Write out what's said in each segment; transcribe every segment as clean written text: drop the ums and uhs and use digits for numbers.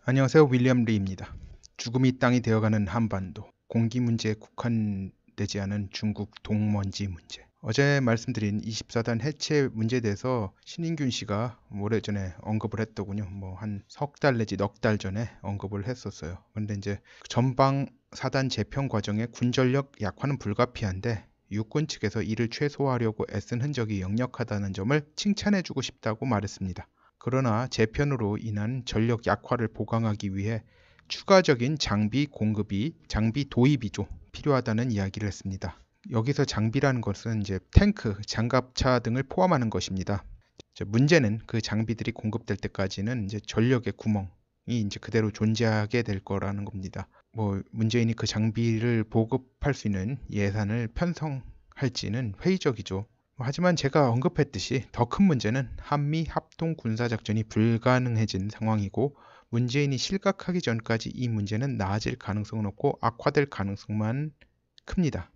안녕하세요. 윌리엄 리입니다. 죽음이 땅이 되어가는 한반도, 공기 문제에 국한되지 않은 중국 동먼지 문제. 어제 말씀드린 24단 해체 문제에 대해서 신인균 씨가 오래전에 언급을 했더군요. 한 석 달 내지 넉 달 전에 언급을 했었어요. 근데 이제 전방 사단 재편 과정에 군전력 약화는 불가피한데 육군 측에서 이를 최소화하려고 애쓴 흔적이 역력하다는 점을 칭찬해주고 싶다고 말했습니다. 그러나 재편으로 인한 전력 약화를 보강하기 위해 추가적인 장비 도입이 필요하다는 이야기를 했습니다. 여기서 장비라는 것은 이제 탱크, 장갑차 등을 포함하는 것입니다. 문제는 그 장비들이 공급될 때까지는 이제 전력의 구멍이 이제 그대로 존재하게 될 거라는 겁니다. 문재인이 그 장비를 보급할 수 있는 예산을 편성할지는 회의적이죠. 하지만 제가 언급했듯이 더 큰 문제는 한미 합동 군사작전이 불가능해진 상황이고 문재인이 실각하기 전까지 이 문제는 나아질 가능성은 없고 악화될 가능성만 큽니다.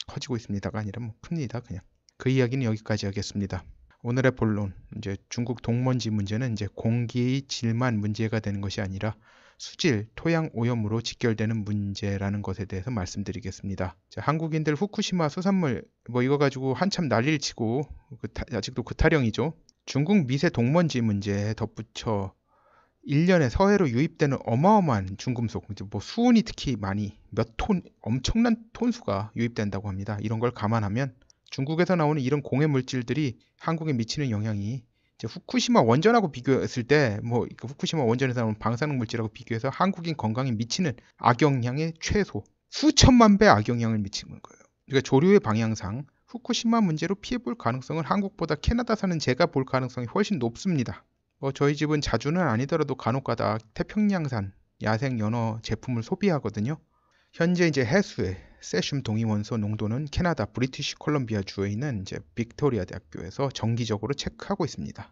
커지고 있습니다가 아니라 큽니다. 그냥. 그 이야기는 여기까지 하겠습니다. 오늘의 본론, 이제 중국 동먼지 문제는 이제 공기의 질만 문제가 되는 것이 아니라 수질, 토양 오염으로 직결되는 문제라는 것에 대해서 말씀드리겠습니다. 자, 한국인들 후쿠시마 수산물 이거 가지고 한참 난리를 치고 아직도 그 타령이죠. 중국 미세 동먼지 문제에 덧붙여 1년에 서해로 유입되는 어마어마한 중금속, 수은이 특히 많이 엄청난 톤수가 유입된다고 합니다. 이런 걸 감안하면 중국에서 나오는 이런 공해 물질들이 한국에 미치는 영향이 이제 후쿠시마 원전하고 비교했을 때 후쿠시마 원전에서 나오는 방사능 물질하고 비교해서 한국인 건강에 미치는 악영향의 최소 수천만 배 악영향을 미치는 거예요. 그러니까 조류의 방향상 후쿠시마 문제로 피해볼 가능성은 한국보다 캐나다 사는 제가 볼 가능성이 훨씬 높습니다. 저희 집은 자주는 아니더라도 간혹가다 태평양산 야생 연어 제품을 소비하거든요. 현재 이제 해수의 세슘 동위원소 농도는 캐나다 브리티시 콜럼비아 주에 있는 이제 빅토리아 대학교에서 정기적으로 체크하고 있습니다.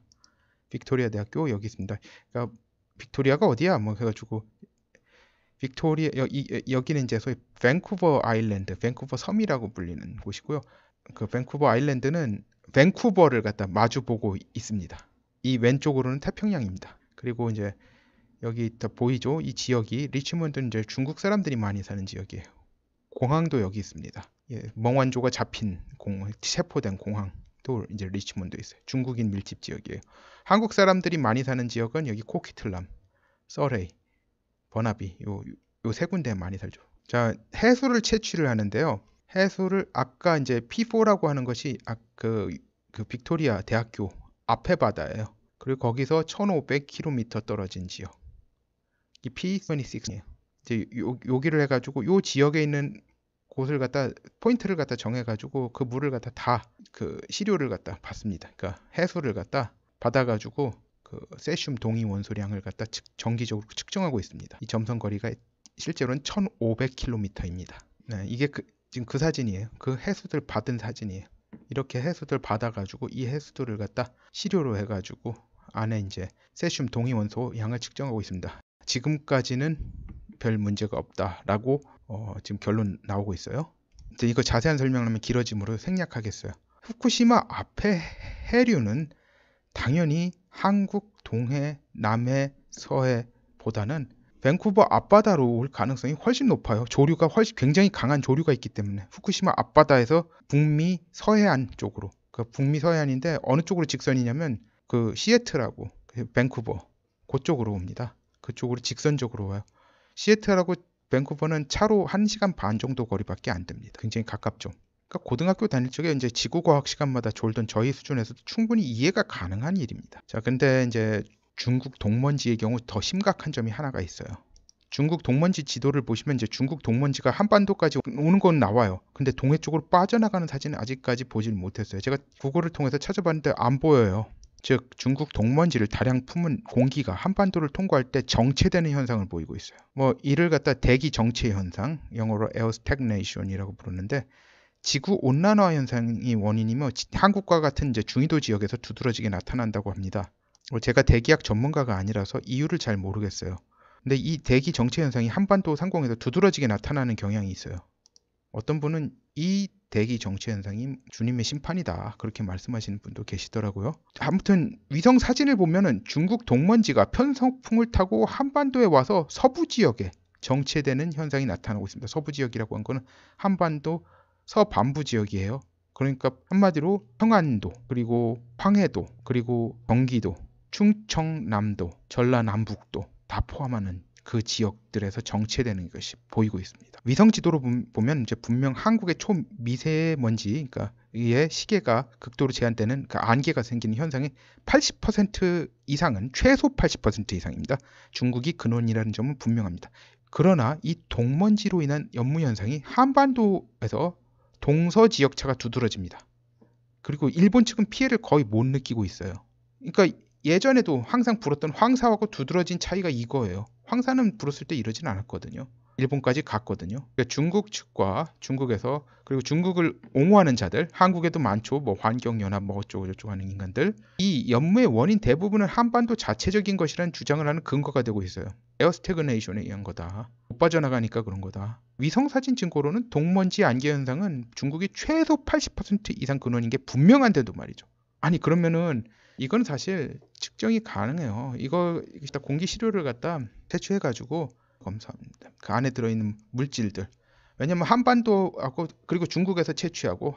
빅토리아 대학교 여기 있습니다. 그러니까 빅토리아가 어디야? 해가지고 빅토리아 여기는 이제 소위 밴쿠버 아일랜드, 밴쿠버 섬이라고 불리는 곳이고요. 그 밴쿠버 아일랜드는 밴쿠버를 갖다 마주 보고 있습니다. 이 왼쪽으로는 태평양입니다. 그리고 이제 여기 다 보이죠? 이 지역이 리치몬드는 이제 중국 사람들이 많이 사는 지역이에요. 공항도 여기 있습니다. 멍완조가 잡힌 체포된 공항도 이제 리치몬드에 있어요. 중국인 밀집 지역이에요. 한국 사람들이 많이 사는 지역은 여기 코키틀람, 서레이, 버나비 요 세 군데에 많이 살죠. 자, 해수를 채취를 하는데요. 해수를 아까 이제 P4라고 하는 것이 그 빅토리아 대학교 앞에 바다예요. 그리고 거기서 1500km 떨어진 지역. 이 P26이에요. 이제 여기를 해가지고 요 지역에 있는 곳을 갖다 포인트를 갖다 정해가지고 그 물을 갖다 다 그 시료를 갖다 받습니다. 그러니까 해수를 갖다 받아가지고 그 세슘 동위 원소량을 갖다 정기적으로 측정하고 있습니다. 이 점선 거리가 실제로는 1500km입니다. 네, 이게 지금 그 사진이에요. 그 해수들 받은 사진이에요. 이렇게 해수들 받아가지고 이 해수들을 갖다 시료로 해가지고 안에 이제 세슘 동위 원소 양을 측정하고 있습니다. 지금까지는 별 문제가 없다라고 지금 결론 나오고 있어요. 이거 자세한 설명하면 길어지므로 생략하겠어요. 후쿠시마 앞에 해류는 당연히 한국 동해, 남해, 서해보다는 밴쿠버 앞바다로 올 가능성이 훨씬 높아요. 조류가 굉장히 강한 조류가 있기 때문에 후쿠시마 앞바다에서 북미 서해안 쪽으로, 북미 서해안인데 어느 쪽으로 직선이냐면 그 시애틀하고 밴쿠버 그쪽으로 옵니다. 그쪽으로 직선적으로 와요. 시애틀하고 밴쿠버는 차로 1시간 반 정도 거리밖에 안 됩니다. 굉장히 가깝죠. 그러니까 고등학교 다닐 적에 이제 지구과학 시간마다 졸던 저희 수준에서도 충분히 이해가 가능한 일입니다. 자, 근데 이제 중국 동먼지의 경우 더 심각한 점이 하나가 있어요. 중국 동먼지 지도를 보시면 이제 중국 동먼지가 한반도까지 오는 건 나와요. 근데 동해 쪽으로 빠져나가는 사진은 아직까지 보질 못했어요. 제가 구글을 통해서 찾아봤는데 안 보여요. 즉 중국 동먼지를 다량 품은 공기가 한반도를 통과할 때 정체되는 현상을 보이고 있어요. 이를 갖다 대기 정체 현상, 영어로 air stagnation이라고 부르는데 지구 온난화 현상이 원인이며 한국과 같은 이제 중위도 지역에서 두드러지게 나타난다고 합니다. 제가 대기학 전문가가 아니라서 이유를 잘 모르겠어요. 근데 이 대기 정체 현상이 한반도 상공에서 두드러지게 나타나는 경향이 있어요. 어떤 분은 이 대기 정체 현상이 주님의 심판이다, 그렇게 말씀하시는 분도 계시더라고요. 아무튼 위성 사진을 보면은 중국 동먼지가 편서풍을 타고 한반도에 와서 서부 지역에 정체되는 현상이 나타나고 있습니다. 서부 지역이라고 한 거는 한반도 서반부 지역이에요. 그러니까 한마디로 평안도, 그리고 황해도, 그리고 경기도, 충청남도, 전라남북도 다 포함하는 그 지역들에서 정체되는 것이 보이고 있습니다. 위성 지도로 보면 이제 분명 한국의 초미세먼지, 그러니까 이의 시계가 극도로 제한되는 그 안개가 생기는 현상의 80% 이상은, 최소 80% 이상입니다. 중국이 근원이라는 점은 분명합니다. 그러나 이 동먼지로 인한 연무 현상이 한반도에서 동서 지역차가 두드러집니다. 그리고 일본 측은 피해를 거의 못 느끼고 있어요. 그러니까 예전에도 항상 불었던 황사하고 두드러진 차이가 이거예요. 황사는 불었을 때 이러진 않았거든요. 일본까지 갔거든요. 그러니까 중국 측과 중국에서, 그리고 중국을 옹호하는 자들, 한국에도 많죠. 뭐 환경연합 뭐 어쩌고 저쩌고 하는 인간들. 이 연무의 원인 대부분은 한반도 자체적인 것이라는 주장을 하는 근거가 되고 있어요. 에어 스태그네이션에 의한 거다. 못 빠져나가니까 그런 거다. 위성사진 증거로는 동먼지 안개 현상은 중국이 최소 80% 이상 근원인 게 분명한데도 말이죠. 아니 그러면은 이건 사실 측정이 가능해요. 이거 공기 시료를 갖다 채취해가지고 검사합니다. 그 안에 들어있는 물질들. 왜냐면 한반도하고 그리고 중국에서 채취하고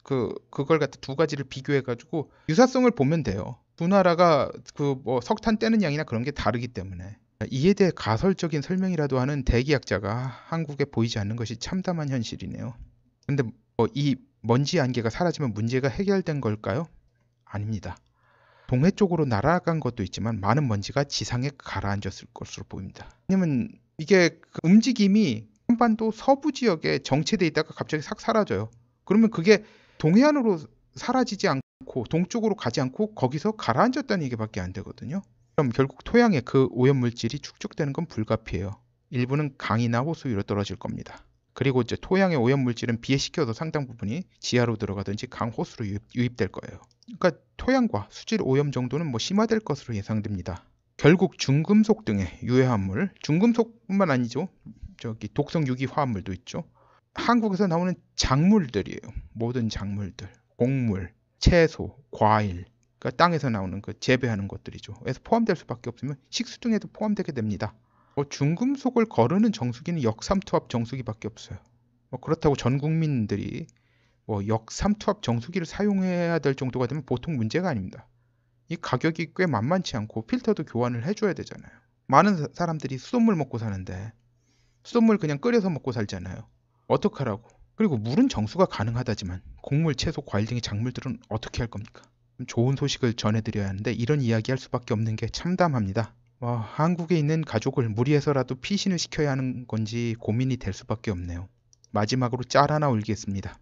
그걸 갖다 두 가지를 비교해가지고 유사성을 보면 돼요. 두 나라가 그 뭐 석탄 떼는 양이나 그런 게 다르기 때문에. 이에 대해 가설적인 설명이라도 하는 대기학자가 한국에 보이지 않는 것이 참담한 현실이네요. 근데 이 먼지 안개가 사라지면 문제가 해결된 걸까요? 아닙니다. 동해 쪽으로 날아간 것도 있지만 많은 먼지가 지상에 가라앉았을 것으로 보입니다. 왜냐면 이게 그 움직임이 한반도 서부 지역에 정체돼 있다가 갑자기 싹 사라져요. 그러면 그게 동해안으로 사라지지 않고 동쪽으로 가지 않고 거기서 가라앉았다는 얘기밖에 안 되거든요. 그럼 결국 토양에 그 오염물질이 축적되는 건 불가피해요. 일부는 강이나 호수 위로 떨어질 겁니다. 그리고 이제 토양의 오염물질은 비에 식혀서 상당 부분이 지하로 들어가든지 강, 호수로 유입될 거예요. 그러니까 토양과 수질 오염 정도는 뭐 심화될 것으로 예상됩니다. 결국 중금속 등의 유해화물, 중금속뿐만 아니죠. 저기 독성 유기 화합물도 있죠. 한국에서 나오는 작물들이에요. 모든 작물들, 곡물, 채소, 과일, 그러니까 땅에서 나오는 그 재배하는 것들이죠. 그래서 포함될 수밖에 없으면 식수 등에도 포함되게 됩니다. 중금속을 거르는 정수기는 역삼투압 정수기밖에 없어요. 그렇다고 전 국민들이 역삼투압 정수기를 사용해야 될 정도가 되면 보통 문제가 아닙니다. 이 가격이 꽤 만만치 않고 필터도 교환을 해줘야 되잖아요. 많은 사람들이 수돗물 먹고 사는데 수돗물 그냥 끓여서 먹고 살잖아요. 어떡하라고. 그리고 물은 정수가 가능하다지만 곡물, 채소, 과일 등의 작물들은 어떻게 할 겁니까? 좋은 소식을 전해드려야 하는데 이런 이야기 할 수밖에 없는 게 참담합니다. 한국에 있는 가족을 무리해서라도 피신을 시켜야 하는 건지 고민이 될 수밖에 없네요. 마지막으로 짤 하나 올리겠습니다.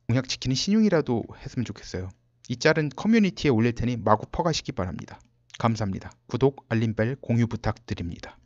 공약 지키는 신용이라도 했으면 좋겠어요. 이 짤은 커뮤니티에 올릴 테니 마구 퍼가시기 바랍니다. 감사합니다. 구독, 알림벨, 공유 부탁드립니다.